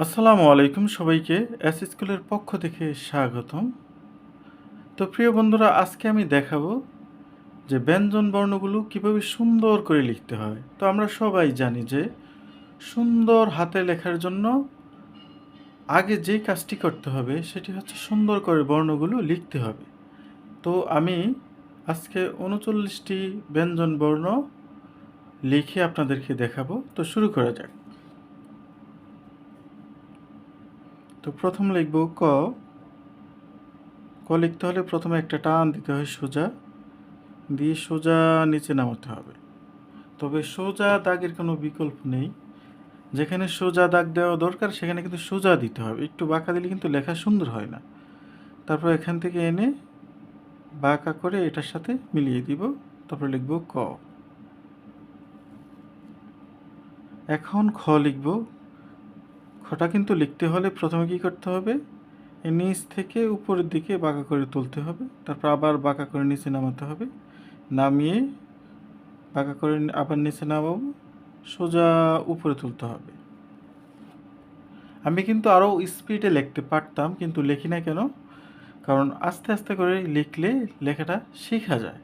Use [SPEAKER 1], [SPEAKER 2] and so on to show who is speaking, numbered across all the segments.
[SPEAKER 1] আসসালামু আলাইকুম সবাইকে এস স্কুলের পক্ষ থেকে স্বাগতম। তো প্রিয় বন্ধুরা, আজকে আমি দেখাবো যে ব্যঞ্জন বর্ণগুলো কিভাবে সুন্দর করে লিখতে হয়। তো আমরা সবাই জানি যে সুন্দর হাতে লেখার জন্য আগে যে কাজটি করতে হবে সেটি হচ্ছে সুন্দর করে বর্ণগুলো লিখতে হবে। তো আমি আজকে ৩৯টি ব্যঞ্জন বর্ণ লিখে আপনাদেরকে দেখাবো। তো শুরু করা যাক। তো প্রথম লিখব ক। ক লিখতে হলে প্রথমে একটা টান দিতে হয় সোজা, দিয়ে সোজা নিচে নামাতে হবে। তবে সোজা দাগের কোনো বিকল্প নেই। যেখানে সোজা দাগ দেওয়া দরকার সেখানে কিন্তু সোজা দিতে হবে, একটু বাঁকা দিলে কিন্তু লেখা সুন্দর হয় না। তারপর এখান থেকে এনে বাঁকা করে এটার সাথে মিলিয়ে দিব, তারপর লিখব ক। এখন খ লিখব। খটা কিন্তু লিখতে হলে প্রথমে কি করতে হবে, নিচ থেকে উপরের দিকে বাঁকা করে তুলতে হবে, তারপর আবার বাঁকা করে নিচে নামাতে হবে, নামিয়ে বাঁকা করে আবার নিচে নামাবো, সোজা উপরে তুলতে হবে। আমি কিন্তু আরও স্পিডে লিখতে পারতাম, কিন্তু লিখি না কেন, কারণ আস্তে আস্তে করে লিখলে লেখাটা শেখা যায়।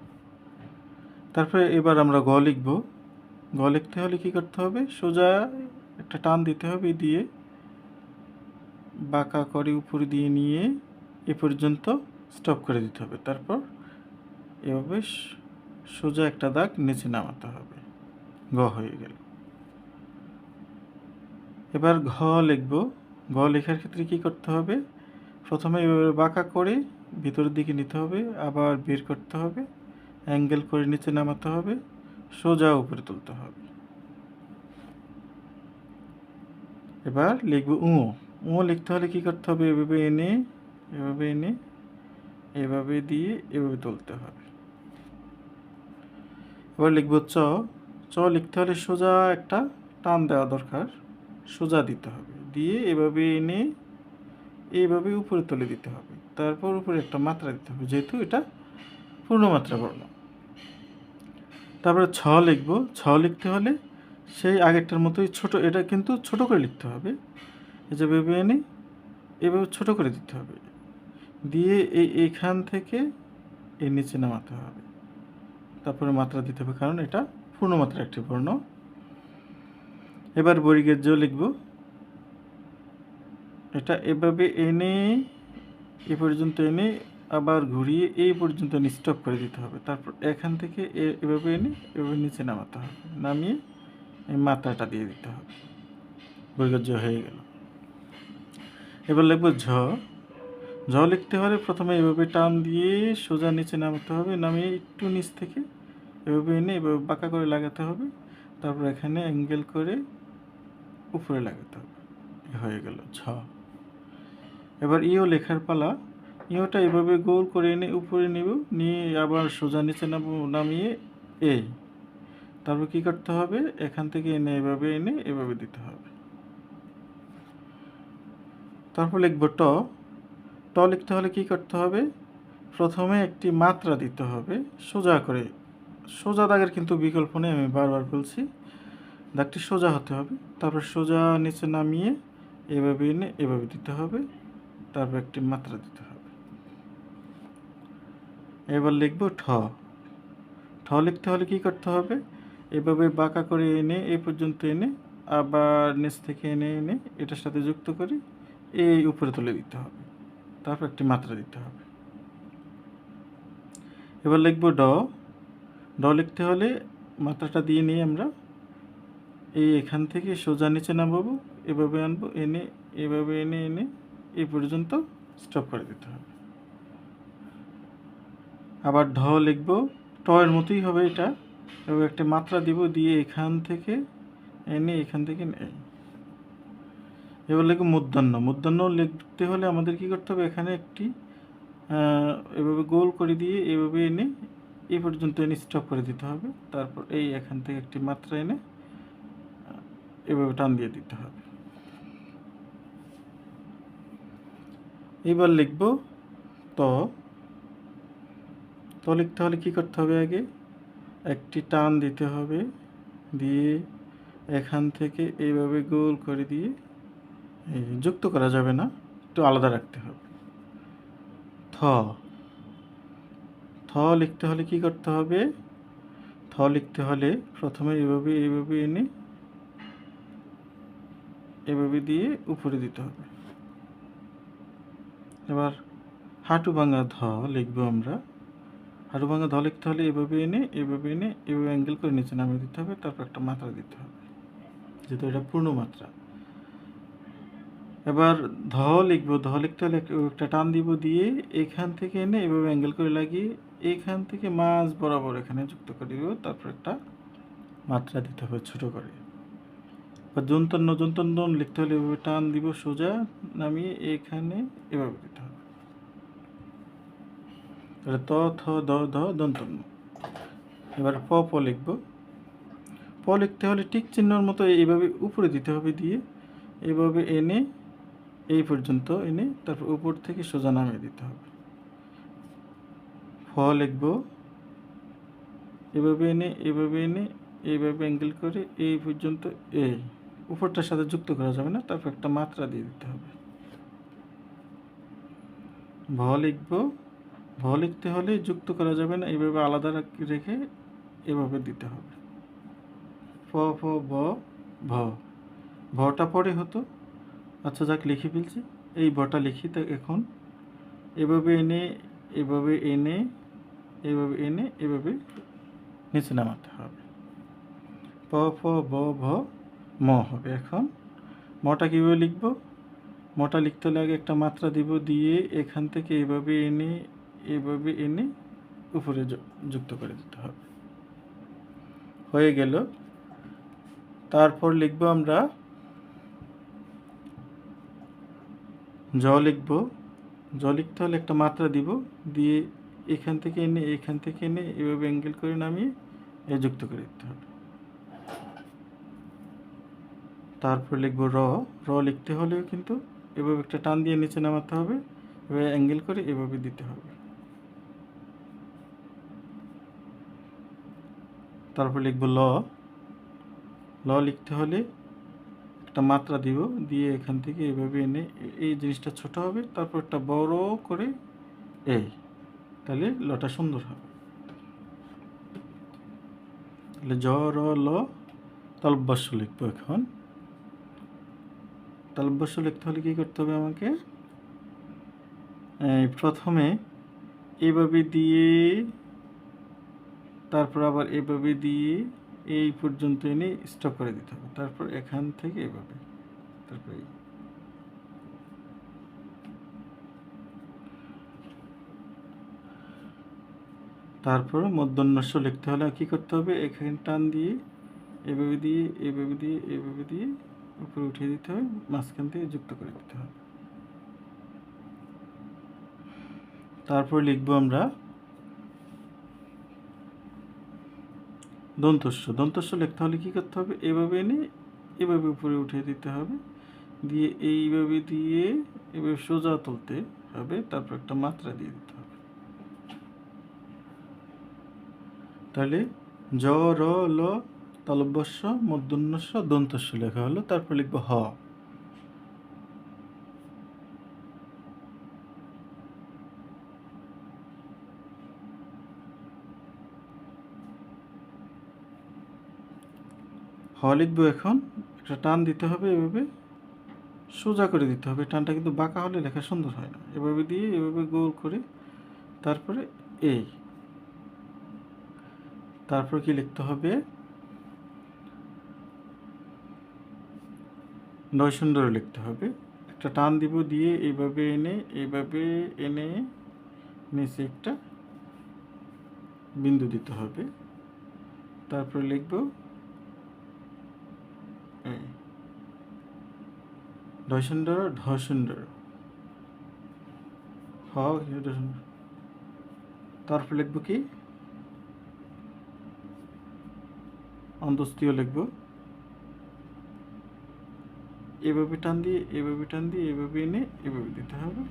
[SPEAKER 1] তারপরে এবার আমরা গ লিখব। গ লিখতে হলে কী করতে হবে, সোজা একটা টান দিতে হবে, দিয়ে বাঁকা করে উপরে দিয়ে নিয়ে এ পর্যন্ত স্টপ করে দিতে হবে। তারপর এভাবে সোজা একটা দাগ নিচে নামাতে হবে। গ হয়ে গেল। এবার ঘ লিখব। ঘ লেখার ক্ষেত্রে কী করতে হবে, প্রথমে এভাবে বাঁকা করে ভিতরের দিকে নিতে হবে, আবার বের করতে হবে, অ্যাঙ্গেল করে নিচে নামাতে হবে, সোজা উপরে তুলতে হবে। এবার লিখব উ। উ লিখতে হলে কী করতে হবে, এভাবে এনে এভাবে এনে এভাবে দিয়ে এভাবে তুলতে হবে। এবার লিখব চ। চ লিখতে হলে সোজা একটা টান দেওয়া দরকার, সোজা দিতে হবে, দিয়ে এভাবে এনে এইভাবে উপরে তুলে দিতে হবে, তারপর উপরে একটা মাত্রা দিতে হবে, যেহেতু এটা পূর্ণমাত্রা বর্ণ। তারপরে ছ লিখব। ছ লিখতে হলে সেই আগেরটার মতোই ছোট, এটা কিন্তু ছোট করে লিখতে হবে, এই যে ভেবে এনে এভাবে ছোট করে দিতে হবে, দিয়ে এইখান থেকে এই নিচে নামাতে হবে, তারপরে মাত্রা দিতে হবে, কারণ এটা পূর্ণমাত্রা একটি বর্ণ। এবার বর্গের জ লিখব। এটা এভাবে এনে এ পর্যন্ত এনে আবার ঘুরিয়ে এই পর্যন্ত স্টপ করে দিতে হবে, তারপর এখান থেকে এভাবে এনে এভাবে নিচে নামাতে হবে, নামিয়ে এই মাত্রাটা দিয়ে দিতে হবে। বর্গের জ হয়ে গেল। এবার লিখব ঝ। ঝ লিখতে হলে প্রথমে এভাবে টান দিয়ে সোজা নিচে নামাতে হবে, নামিয়ে একটু নিচ থেকে এভাবে এনে এভাবে বাঁকা করে লাগাতে হবে, তারপর এখানে অ্যাঙ্গেল করে উপরে লাগাতে হবে। হয়ে গেল ঝ। এবার ইও লেখার পালা। ইওটা এভাবে গোল করে এনে উপরে নেব, নিয়ে আবার সোজা নিচে নামিয়ে এই, তারপর কী করতে হবে, এখান থেকে এনে এভাবে দিতে হবে। তারপর লিখব ট। ট লিখতে হলে কী করতে হবে, প্রথমে একটি মাত্রা দিতে হবে সোজা করে। সোজা দাগের কিন্তু বিকল্প নেই, আমি বারবার বলছি, দাগটি সোজা হতে হবে, তারপর সোজা নিচে নামিয়ে এভাবে এনে এভাবে দিতে হবে, তারপর একটি মাত্রা দিতে হবে। এবার লিখব ঠ। ঠ লিখতে হলে কী করতে হবে, এভাবে বাঁকা করে এনে এই পর্যন্ত এনে আবার নিচ থেকে এনে এটার সাথে যুক্ত করে এই উপরে তুলে দিতে হবে, তারপর একটি মাত্রা দিতে হবে। এবার লিখব ড। ড লিখতে হলে মাত্রাটা দিয়ে নিয়ে আমরা এখান থেকে সোজা নিচে নামাবো, এভাবে আনবো, এভাবে এনে এই পর্যন্ত স্টপ করে দিতে হবে। আবার ঢ লিখব। ট এর মতোই হবে এটা, এবার একটা মাত্রা দিব, দিয়ে এখান থেকে এখান থেকে এবার লিখব মূর্ধন্য। মূর্ধন্য লিখতে হলে আমাদের কী করতে হবে, এখানে একটি এভাবে গোল করে দিয়ে এভাবে এনে এই পর্যন্ত এনে স্টপ করে দিতে হবে, তারপর এখান থেকে একটি মাত্রা এনে এভাবে টান দিয়ে দিতে হবে। এবার লিখব ত। ত লিখতে হলে কী করতে হবে, আগে একটি টান দিতে হবে, দিয়ে এখান থেকে এইভাবে গোল করে দিয়ে এই যুক্ত করা যাবে না, একটু আলাদা রাখতে হবে। থ থ লিখতে হলে কি করতে হবে? থ লিখতে হলে প্রথমে এইভাবে এনে এভাবে দিয়ে উপরে দিতে হবে। এবার হাঁটু ভাঙা ধ লিখবো আমরা। হাঁটু ভাঙা ধ লিখতে হলে এভাবে এনে অ্যাঙ্গেল করে নিচে নামিয়ে দিতে হবে, তারপর একটা মাত্রা দিতে হবে, যেহেতু এটা পূর্ণ মাত্রা। এবার ধ লিখবো। ধ লিখতে হলে একটা টান দিব, দিয়ে এখান থেকে এনে এভাবে অ্যাঙ্গেল করে লাগিয়ে এখান থেকে মাঝ বরাবর এখানে যুক্ত করে দিব, তারপর একটা মাত্রা দিতে হবে ছোট করে। বা দন্তন্য লিখতে হলে এভাবে টান দিব, সোজা নামিয়ে এখানে এভাবে দিতে হবে। তাহলে ত থ দ ধ দন্তন্য। এবার প লিখব। প লিখতে হলে টিক চিহ্নর মতো এইভাবে উপরে দিতে হবে, দিয়ে এভাবে এনে এই পর্যন্ত এনে তারপর উপর থেকে সোজা নামিয়ে দিতে হবে। ফ লিখব। এভাবে এনে এইভাবে অ্যাঙ্গেল করে এই পর্যন্ত, এই উপরটার সাথে যুক্ত করা যাবে না, তারপর একটা মাত্রা দিয়ে দিতে হবে। ভ লিখব। ভ লিখতে হলে যুক্ত করা যাবে না, এইভাবে আলাদা রেখে এভাবে দিতে হবে। ফ ফ ব ভ। ভটা পরে হতো, আচ্ছা যাক লিখে ফেলছি। এই ভটা লিখি তো এখন। এভাবে এনে এভাবে নিচে নামাতে হবে। প ফ ব ভ ম হবে। এখন মটা কীভাবে লিখব? মটা লিখতে হলে আগে একটা মাত্রা দিব, দিয়ে এখান থেকে এভাবে এনে উপরে যুক্ত করে দিতে হবে। হয়ে গেল। তারপর লিখব আমরা জ লিখব। জ লিখতে হলে একটা মাত্রা দিব, দিয়ে এখান থেকে এনে এভাবে অ্যাঙ্গেল করে নামিয়ে যুক্ত করে দিতে হবে। তারপর লিখব র। র লিখতে হলেও কিন্তু এভাবে একটা টান দিয়ে নিচে নামাতে হবে, এভাবে অ্যাঙ্গেল করে এভাবে দিতে হবে। তারপর লিখব ল। ল লিখতে হলে একটা মাত্রা দিব, দিয়ে এখান থেকে এভাবে এনে এই জিনিসটা ছোট হবে, তারপর একটা বড় করে তাহলে লটা সুন্দর হবে। তাহলে জ র ল তালব্যস্য লিখবো। এখন তালব্যস্য লিখতে হলে কী করতে হবে আমাকে? প্রথমে এইভাবে দিয়ে, তারপর আবার এভাবে দিয়ে এই পর্যন্ত এনে স্টপ করে দিতে হবে, তারপর এখান থেকে এভাবে, তারপর তারপর মূর্ধন্যস্য লিখতে হলে কী করতে হবে? এখানে টান দিয়ে এভাবে দিয়ে উপরে উঠিয়ে দিতে হবে, মাঝখান থেকে যুক্ত করে দিতে হবে। তারপর লিখব আমরা দন্তস্য। দন্তস্য লিখতে হলে কী করতে হবে? এভাবে এনে এভাবে উপরে উঠিয়ে দিতে হবে, দিয়ে এভাবে সোজা তুলতে হবে, তারপর একটা মাত্রা দিয়ে দিতে হবে। তাহলে জ র ল তালব্যস্য মূর্ধন্যস্য দন্তস্য লেখা হলো। তারপর লিখব হ। হ লিখবো। এখন একটা টান দিতে হবে, এভাবে সোজা করে দিতে হবে। টানটা কিন্তু বাঁকা হলে লেখা সুন্দর হয় না। এভাবে দিয়ে এভাবে গোল করে, তারপরে তারপর কি লিখতে হবে? নয়সুন্দর লিখতে হবে। একটা টান দিব, দিয়ে এইভাবে এনে নিচে একটা বিন্দু দিতে হবে। তারপর লিখব ঢয়সুন্দর ঢসুন্দর হ। তারপর লিখব কি? অন্তস্তীয় লিখব। এভাবে টান দিয়ে এভাবে এনে এভাবে দিতে হবে।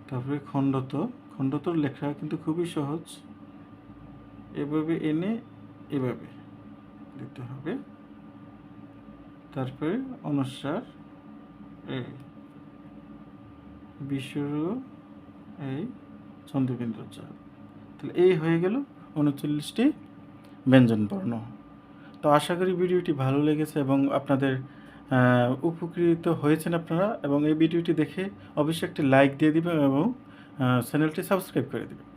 [SPEAKER 1] তারপরে খণ্ডতর লেখা কিন্তু খুবই সহজ। এভাবে এনে এভাবে দিতে হবে। তারপরে অনুস্বার এ, বিশুরু এই, চন্দ্রবিন্দু চ। তাহলে এই হয়ে গেল 39টি ব্যঞ্জনবর্ণ। তো আশা করি ভিডিওটি ভালো লেগেছে এবং আপনাদের উপকৃত হয়েছেন আপনারা, এবং এই ভিডিওটি দেখে অবশ্যই একটি লাইক দিয়ে দিবেন এবং চ্যানেলটি সাবস্ক্রাইব করে দেবেন।